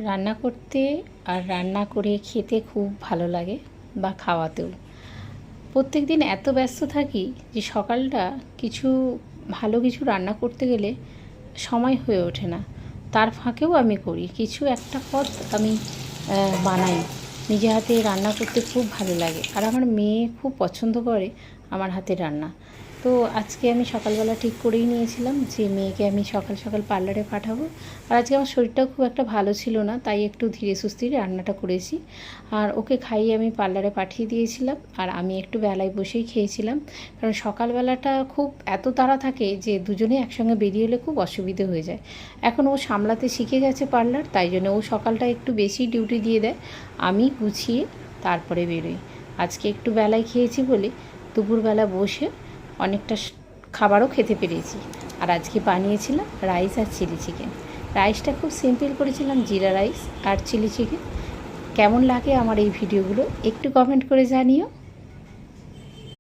রান্না করতে আর রান্না করে খেতে খুব ভালো লাগে বা খাওয়াতেও। প্রত্যেক দিন এত ব্যস্ত থাকি যে সকালটা ভালো কিছু রান্না করতে গেলে সময় হয়ে ওঠে না। তার ফাঁকেও আমি করি, কিছু একটা পদ আমি বানাই। নিজে হাতে রান্না করতে খুব ভালো লাগে, আর আমার মেয়ে খুব পছন্দ করে আমার হাতের রান্না। তো আজকে আমি সকালবেলা ঠিক করেই নিয়েছিলাম যে মেয়েকে আমি সকাল সকাল পার্লারে পাঠাবো। আর আজকে আমার শরীরটাও খুব একটা ভালো ছিল না, তাই একটু ধীরে সুস্থে রান্নাটা করেছি। আর ওকে খাইয়ে আমি পার্লারে পাঠিয়ে দিয়েছিলাম, আর আমি একটু বেলায় বসেই খেয়েছিলাম। কারণ সকালবেলাটা খুব এত তাড়া থাকে যে দুজনে একসঙ্গে বেরিয়ে এলে খুব অসুবিধে হয়ে যায়। এখন ও সামলাতে শিখে গেছে পার্লার, তাই জন্য ও সকালটা একটু বেশি ডিউটি দিয়ে দেয়, আমি গুছিয়ে তারপরে বেরোই। আজকে একটু বেলায় খেয়েছি বলে দুপুরবেলা বসে অনেকটা খাবারও খেতে পেরেছি। আর আজকে বানিয়েছিলাম রাইস আর চিলি চিকেন। রাইসটা খুব সিম্পল করেছিলাম, জিরা রাইস আর চিলি চিকেন। কেমন লাগে আমার এই ভিডিওগুলো একটু কমেন্ট করে জানিও।